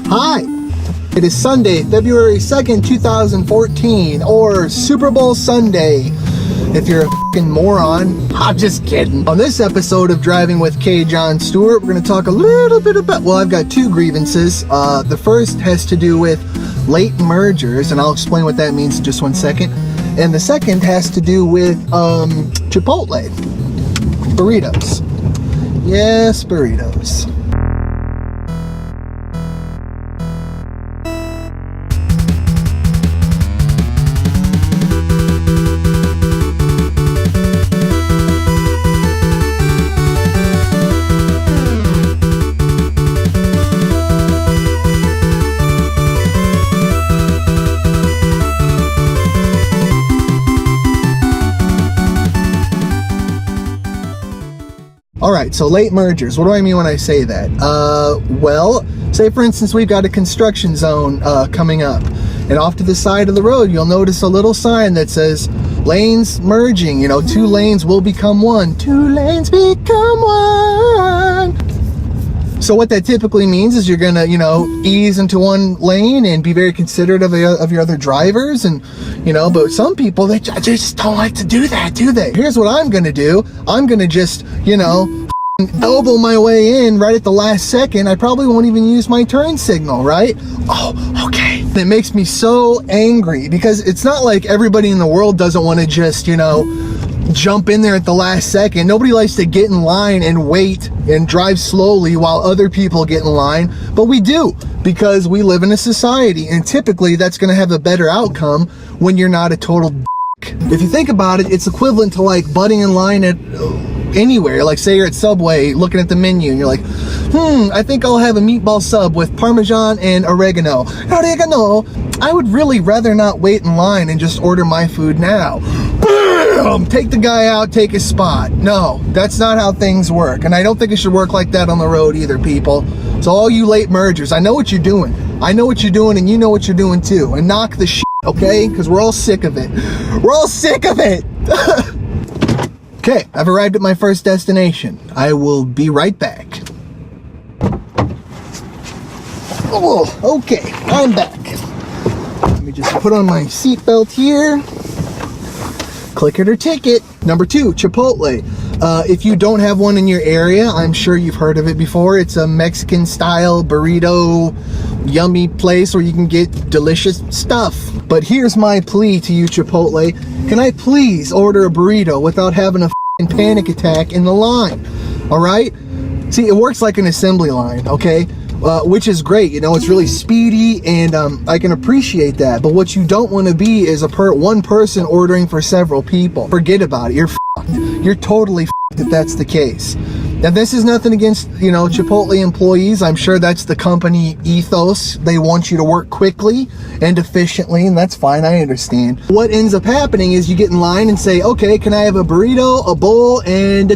Hi, it is Sunday, February 2nd, 2014, or Super Bowl Sunday. If you're a f***ing moron, I'm just kidding. On this episode of Driving with K. John Stewart, we're going to talk a little bit about, well, I've got two grievances. The first has to do with late mergers, and I'll explain what that means in just 1 second. And the second has to do with Chipotle. Burritos. Yes, burritos. Alright, so late mergers. What do I mean when I say that? Well, say for instance we've got a construction zone coming up, and off to the side of the road you'll notice a little sign that says lanes merging, you know, 2 lanes will become 1. 2 lanes become 1. So what that typically means is you're gonna, you know, ease into 1 lane and be very considerate of your other drivers, and you know, but some people, they just don't like to do that, do they? Here's what I'm gonna do. I'm gonna just, you know, elbow my way in right at the last second. I probably won't even use my turn signal, right? Oh, okay. It makes me so angry because it's not like everybody in the world doesn't want to just, you know, jump in there at the last second. Nobody likes to get in line and wait and drive slowly while other people get in line, but we do, because we live in a society, and typically that's going to have a better outcome when you're not a total dick. If you think about it, it's equivalent to like butting in line at anywhere. Like say you're at Subway looking at the menu and you're like, I think I'll have a meatball sub with Parmesan and oregano. I would really rather not wait in line and just order my food now. Boom! Take the guy out, take his spot. No, that's not how things work. And I don't think it should work like that on the road either, people. So all you late mergers, I know what you're doing. I know what you're doing, and you know what you're doing too. And knock the shit, okay? Because we're all sick of it. We're all sick of it! Okay, I've arrived at my first destination. I will be right back. Oh, okay, I'm back. Let me just put on my seatbelt here. Click it or ticket. Number 2, Chipotle. If you don't have one in your area, I'm sure you've heard of it before. It's a Mexican-style burrito, yummy place where you can get delicious stuff. But here's my plea to you, Chipotle. Can I please order a burrito without having a f***ing panic attack in the line? Alright? See, it works like an assembly line, okay? Which is great, you know, it's really speedy, and I can appreciate that. But what you don't want to be is one person ordering for several people. Forget about it. You're f***ed. You're totally f***ed if that's the case. Now, this is nothing against, you know, Chipotle employees. I'm sure that's the company ethos. They want you to work quickly and efficiently, and that's fine. I understand. What ends up happening is you get in line and say, okay, can I have a burrito, a bowl, and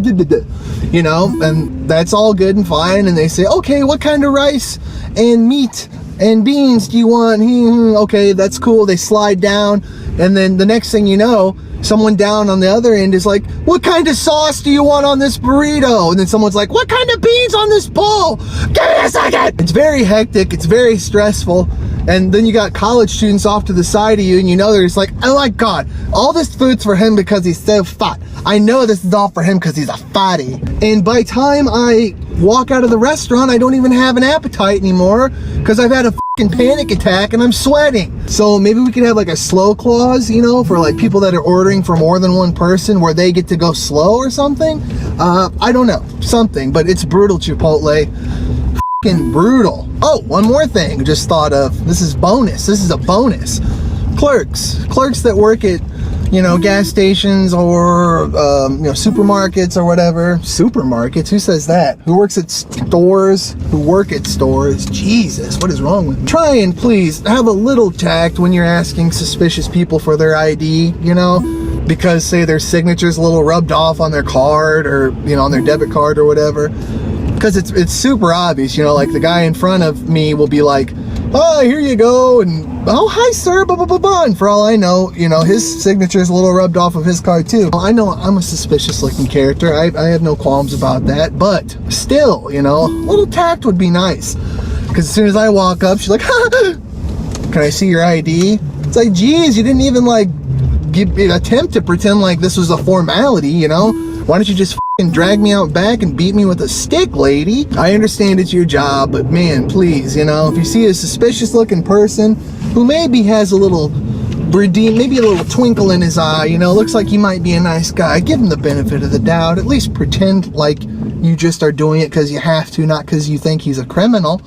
you know, and that's all good and fine. And they say, okay, what kind of rice and meat and beans do you want? Okay, that's cool. They slide down, and then the next thing you know, someone down on the other end is like, what kind of sauce do you want on this burrito? And then someone's like, what kind of beans on this bowl? Give me a second! It's very hectic, it's very stressful, and then you got college students off to the side of you, and you know they're just like, oh my god, all this food's for him because he's so fat. I know this is all for him because he's a fatty. And by the time I walk out of the restaurant, I don't even have an appetite anymore because I've had a fucking panic attack and I'm sweating. So maybe we could have like a slow clause, you know, for like people that are ordering for more than one person where they get to go slow or something. I don't know, something, but it's brutal, Chipotle. Fucking brutal. Oh, one more thing I just thought of. This is bonus. This is a bonus. Clerks that work at, you know, gas stations or, you know, supermarkets or whatever. Supermarkets? Who says that? Who works at stores? Who work at stores? Jesus, what is wrong with me? Try and please have a little tact when you're asking suspicious people for their ID, you know, because say their signature's a little rubbed off on their card or, you know, on their debit card or whatever. Because it's super obvious, you know, like the guy in front of me will be like, oh, here you go, and oh, hi, sir, blah, blah, blah, blah. And for all I know, you know, his signature is a little rubbed off of his car, too. I know I'm a suspicious-looking character. I have no qualms about that, but still, you know, a little tact would be nice. Because as soon as I walk up, she's like, can I see your ID? It's like, geez, you didn't even, like, attempt to pretend like this was a formality, you know? Why don't you just drag me out back and beat me with a stick, lady? I understand it's your job, but man, please, you know, if you see a suspicious looking person who maybe has a little maybe a little twinkle in his eye, you know, looks like he might be a nice guy, give him the benefit of the doubt. At least pretend like you just are doing it because you have to, not because you think he's a criminal.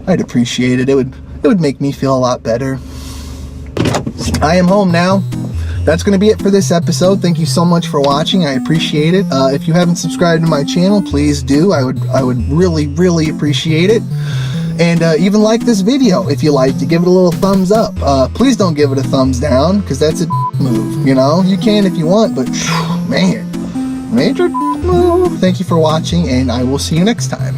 I'd appreciate it. It would make me feel a lot better. I am home now. That's going to be it for this episode. Thank you so much for watching. I appreciate it. If you haven't subscribed to my channel, please do. I would really, really appreciate it. And even like this video if you liked it. Give it a little thumbs up. Please don't give it a thumbs down, because that's a move. You know, you can if you want, but man, major move. Thank you for watching, and I will see you next time.